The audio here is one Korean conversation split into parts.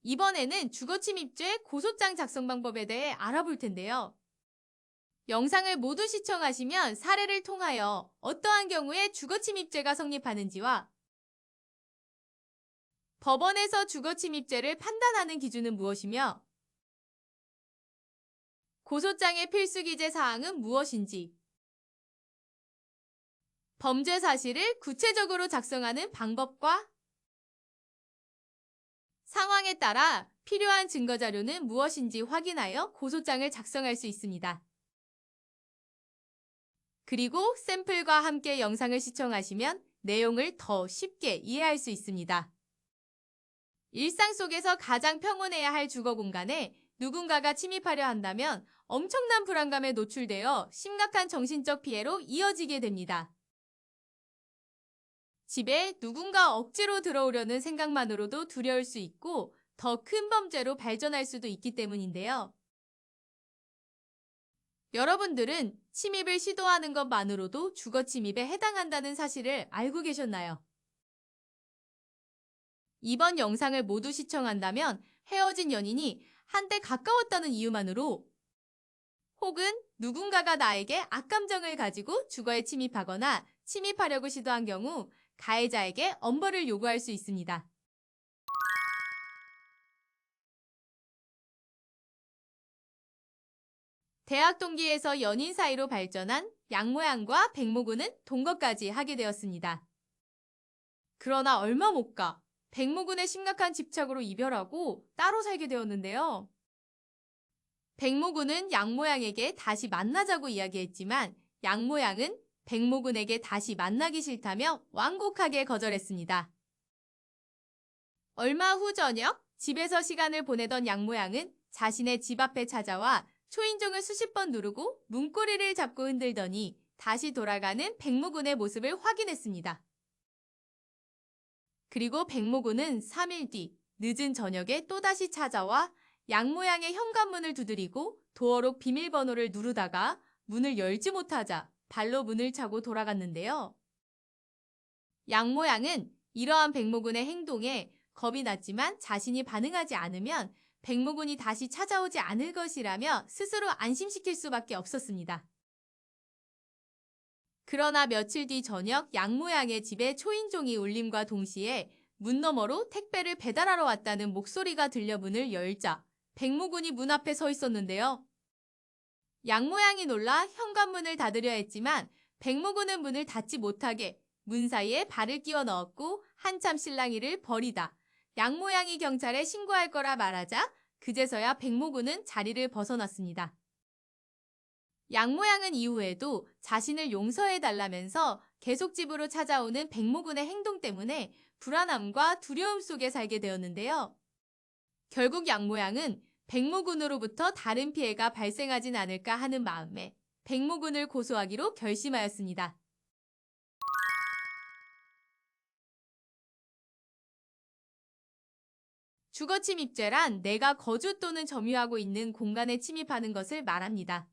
이번에는 주거침입죄 고소장 작성 방법에 대해 알아볼 텐데요. 영상을 모두 시청하시면 사례를 통하여 어떠한 경우에 주거침입죄가 성립하는지와 법원에서 주거침입죄를 판단하는 기준은 무엇이며 고소장의 필수 기재 사항은 무엇인지, 범죄 사실을 구체적으로 작성하는 방법과 상황에 따라 필요한 증거 자료는 무엇인지 확인하여 고소장을 작성할 수 있습니다. 그리고 샘플과 함께 영상을 시청하시면 내용을 더 쉽게 이해할 수 있습니다. 일상 속에서 가장 평온해야 할 주거 공간에 누군가가 침입하려 한다면 엄청난 불안감에 노출되어 심각한 정신적 피해로 이어지게 됩니다. 집에 누군가 억지로 들어오려는 생각만으로도 두려울 수 있고 더 큰 범죄로 발전할 수도 있기 때문인데요. 여러분들은 침입을 시도하는 것만으로도 주거 침입에 해당한다는 사실을 알고 계셨나요? 이번 영상을 모두 시청한다면 헤어진 연인이 한때 가까웠다는 이유만으로 혹은 누군가가 나에게 악감정을 가지고 주거에 침입하거나 침입하려고 시도한 경우 가해자에게 엄벌을 요구할 수 있습니다. 대학 동기에서 연인 사이로 발전한 양모양과 백모군은 동거까지 하게 되었습니다. 그러나 얼마 못 가 백모군의 심각한 집착으로 이별하고 따로 살게 되었는데요. 백모군은 양모양에게 다시 만나자고 이야기했지만 양모양은 백모군에게 다시 만나기 싫다며 완곡하게 거절했습니다. 얼마 후 저녁 집에서 시간을 보내던 양모양은 자신의 집 앞에 찾아와 초인종을 수십 번 누르고 문고리를 잡고 흔들더니 다시 돌아가는 백모군의 모습을 확인했습니다. 그리고 백모군은 3일 뒤 늦은 저녁에 또다시 찾아와 양모양의 현관문을 두드리고 도어록 비밀번호를 누르다가 문을 열지 못하자 발로 문을 차고 돌아갔는데요. 양모양은 이러한 백모군의 행동에 겁이 났지만 자신이 반응하지 않으면 백모군이 다시 찾아오지 않을 것이라며 스스로 안심시킬 수밖에 없었습니다. 그러나 며칠 뒤 저녁 양모양의 집에 초인종이 울림과 동시에 문 너머로 택배를 배달하러 왔다는 목소리가 들려 문을 열자 백모군이 문 앞에 서 있었는데요. 양모양이 놀라 현관문을 닫으려 했지만 백모군은 문을 닫지 못하게 문 사이에 발을 끼워 넣었고 한참 실랑이를 벌이다 양모양이 경찰에 신고할 거라 말하자 그제서야 백모군은 자리를 벗어났습니다. 양모양은 이후에도 자신을 용서해달라면서 계속 집으로 찾아오는 백모군의 행동 때문에 불안함과 두려움 속에 살게 되었는데요. 결국 양모양은 백모군으로부터 다른 피해가 발생하진 않을까 하는 마음에 백모군을 고소하기로 결심하였습니다. 주거침입죄란 내가 거주 또는 점유하고 있는 공간에 침입하는 것을 말합니다.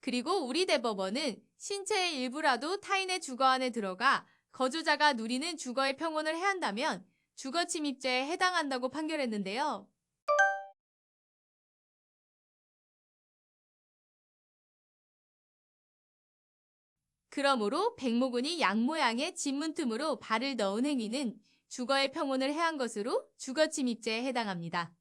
그리고 우리 대법원은 신체의 일부라도 타인의 주거 안에 들어가 거주자가 누리는 주거의 평온을 해한다면 주거침입죄에 해당한다고 판결했는데요. 그러므로 백모군이 양모양의 집 문틈으로 발을 넣은 행위는 주거의 평온을 해한 것으로 주거침입죄에 해당합니다.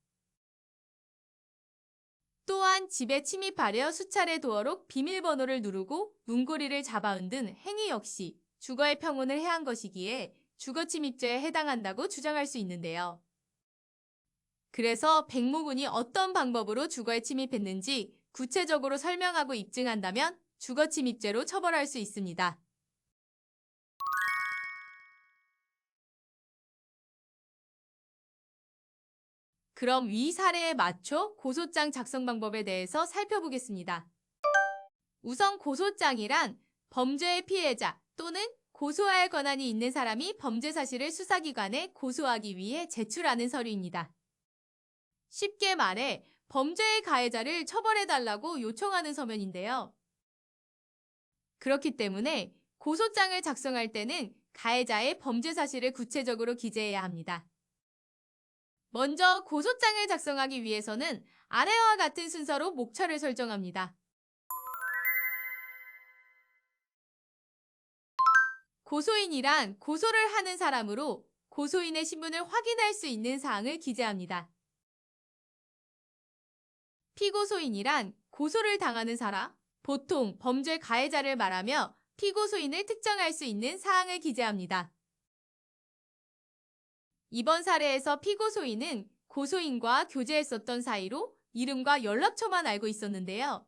또한 집에 침입하려 수차례 도어록 비밀번호를 누르고 문고리를 잡아 흔든 행위 역시 주거의 평온을 해한 것이기에 주거침입죄에 해당한다고 주장할 수 있는데요. 그래서 백모군이 어떤 방법으로 주거에 침입했는지 구체적으로 설명하고 입증한다면 주거침입죄로 처벌할 수 있습니다. 그럼 위 사례에 맞춰 고소장 작성 방법에 대해서 살펴보겠습니다. 우선 고소장이란 범죄의 피해자 또는 고소할 권한이 있는 사람이 범죄 사실을 수사기관에 고소하기 위해 제출하는 서류입니다. 쉽게 말해 범죄의 가해자를 처벌해달라고 요청하는 서면인데요. 그렇기 때문에 고소장을 작성할 때는 가해자의 범죄 사실을 구체적으로 기재해야 합니다. 먼저 고소장을 작성하기 위해서는 아래와 같은 순서로 목차를 설정합니다. 고소인이란 고소를 하는 사람으로 고소인의 신분을 확인할 수 있는 사항을 기재합니다. 피고소인이란 고소를 당하는 사람, 보통 범죄 가해자를 말하며 피고소인을 특정할 수 있는 사항을 기재합니다. 이번 사례에서 피고소인은 고소인과 교제했었던 사이로 이름과 연락처만 알고 있었는데요.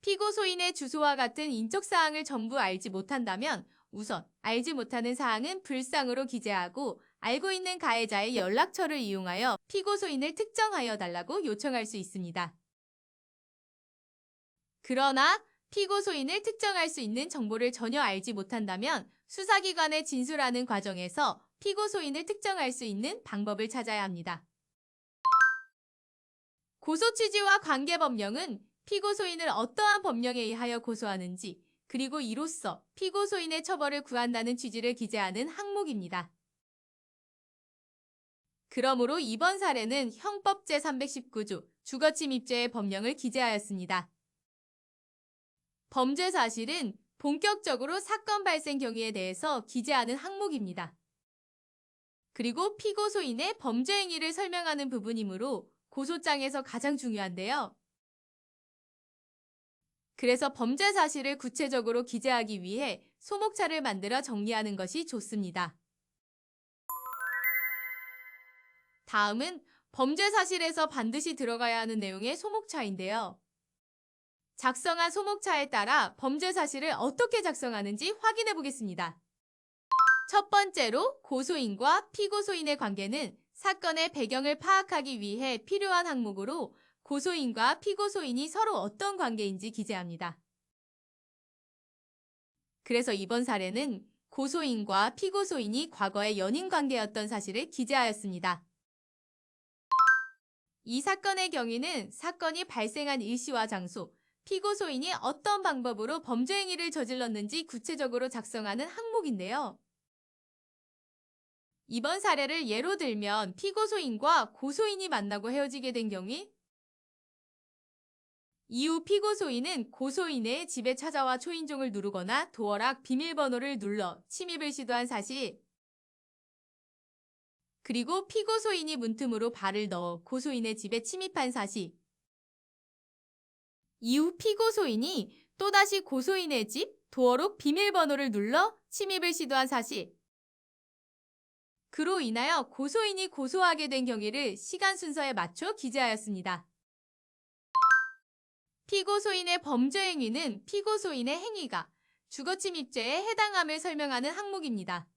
피고소인의 주소와 같은 인적사항을 전부 알지 못한다면 우선 알지 못하는 사항은 불상으로 기재하고 알고 있는 가해자의 연락처를 이용하여 피고소인을 특정하여 달라고 요청할 수 있습니다. 그러나 피고소인을 특정할 수 있는 정보를 전혀 알지 못한다면 수사기관에 진술하는 과정에서 피고소인을 특정할 수 있는 방법을 찾아야 합니다. 고소 취지와 관계 법령은 피고소인을 어떠한 법령에 의하여 고소하는지, 그리고 이로써 피고소인의 처벌을 구한다는 취지를 기재하는 항목입니다. 그러므로 이번 사례는 형법 제319조 주거침입죄의 법령을 기재하였습니다. 범죄 사실은 본격적으로 사건 발생 경위에 대해서 기재하는 항목입니다. 그리고 피고소인의 범죄 행위를 설명하는 부분이므로 고소장에서 가장 중요한데요. 그래서 범죄 사실을 구체적으로 기재하기 위해 소목차를 만들어 정리하는 것이 좋습니다. 다음은 범죄 사실에서 반드시 들어가야 하는 내용의 소목차인데요. 작성한 소목차에 따라 범죄 사실을 어떻게 작성하는지 확인해 보겠습니다. 첫 번째로 고소인과 피고소인의 관계는 사건의 배경을 파악하기 위해 필요한 항목으로 고소인과 피고소인이 서로 어떤 관계인지 기재합니다. 그래서 이번 사례는 고소인과 피고소인이 과거의 연인 관계였던 사실을 기재하였습니다. 이 사건의 경위는 사건이 발생한 일시와 장소, 피고소인이 어떤 방법으로 범죄 행위를 저질렀는지 구체적으로 작성하는 항목인데요. 이번 사례를 예로 들면 피고소인과 고소인이 만나고 헤어지게 된 경우, 이후 피고소인은 고소인의 집에 찾아와 초인종을 누르거나 도어락 비밀번호를 눌러 침입을 시도한 사실, 그리고 피고소인이 문틈으로 발을 넣어 고소인의 집에 침입한 사실, 이후 피고소인이 또다시 고소인의 집 도어록 비밀번호를 눌러 침입을 시도한 사실, 그로 인하여 고소인이 고소하게 된 경위를 시간 순서에 맞춰 기재하였습니다. 피고소인의 범죄 행위는 피고소인의 행위가 주거침입죄에 해당함을 설명하는 항목입니다.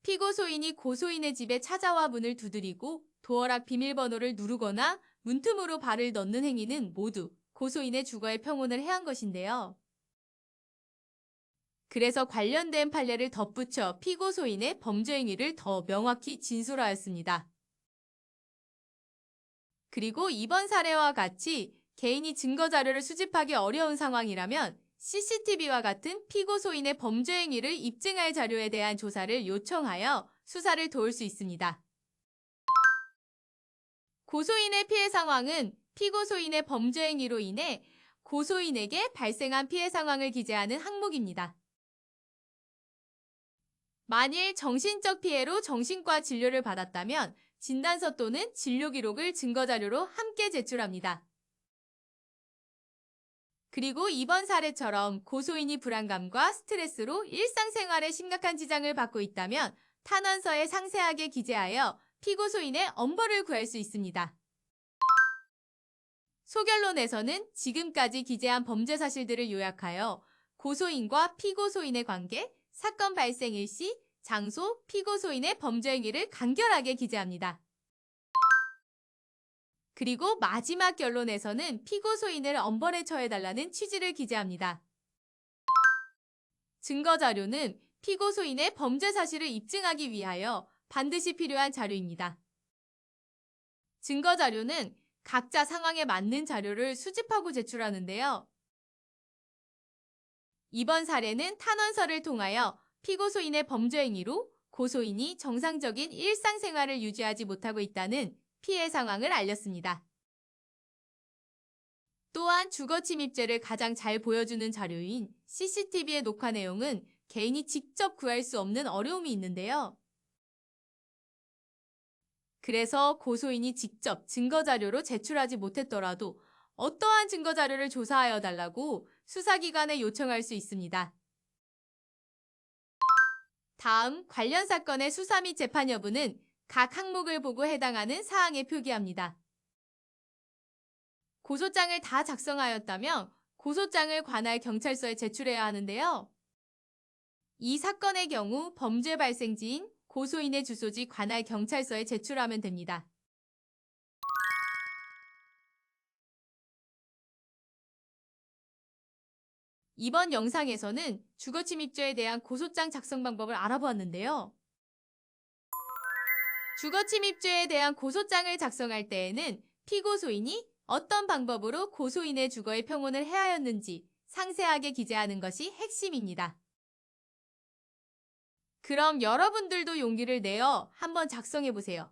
피고소인이 고소인의 집에 찾아와 문을 두드리고 도어락 비밀번호를 누르거나 문틈으로 발을 넣는 행위는 모두 고소인의 주거에 평온을 해한 것인데요. 그래서 관련된 판례를 덧붙여 피고소인의 범죄 행위를 더 명확히 진술하였습니다. 그리고 이번 사례와 같이 개인이 증거자료를 수집하기 어려운 상황이라면 CCTV와 같은 피고소인의 범죄 행위를 입증할 자료에 대한 조사를 요청하여 수사를 도울 수 있습니다. 고소인의 피해 상황은 피고소인의 범죄 행위로 인해 고소인에게 발생한 피해 상황을 기재하는 항목입니다. 만일 정신적 피해로 정신과 진료를 받았다면 진단서 또는 진료 기록을 증거자료로 함께 제출합니다. 그리고 이번 사례처럼 고소인이 불안감과 스트레스로 일상생활에 심각한 지장을 받고 있다면 탄원서에 상세하게 기재하여 피고소인의 엄벌을 구할 수 있습니다. 소결론에서는 지금까지 기재한 범죄 사실들을 요약하여 고소인과 피고소인의 관계, 사건 발생 일시, 장소, 피고소인의 범죄 행위를 간결하게 기재합니다. 그리고 마지막 결론에서는 피고소인을 엄벌에 처해달라는 취지를 기재합니다. 증거자료는 피고소인의 범죄 사실을 입증하기 위하여 반드시 필요한 자료입니다. 증거자료는 각자 상황에 맞는 자료를 수집하고 제출하는데요. 이번 사례는 탄원서를 통하여 피고소인의 범죄 행위로 고소인이 정상적인 일상생활을 유지하지 못하고 있다는 피해 상황을 알렸습니다. 또한 주거침입죄를 가장 잘 보여주는 자료인 CCTV의 녹화 내용은 개인이 직접 구할 수 없는 어려움이 있는데요. 그래서 고소인이 직접 증거자료로 제출하지 못했더라도 어떠한 증거자료를 조사하여 달라고 수사기관에 요청할 수 있습니다. 다음 관련 사건의 수사 및 재판 여부는 각 항목을 보고 해당하는 사항에 표기합니다. 고소장을 다 작성하였다면 고소장을 관할 경찰서에 제출해야 하는데요. 이 사건의 경우 범죄 발생지인 고소인의 주소지 관할 경찰서에 제출하면 됩니다. 이번 영상에서는 주거침입죄에 대한 고소장 작성 방법을 알아보았는데요. 주거침입죄에 대한 고소장을 작성할 때에는 피고소인이 어떤 방법으로 고소인의 주거에 평온을 해하였는지 상세하게 기재하는 것이 핵심입니다. 그럼 여러분들도 용기를 내어 한번 작성해보세요.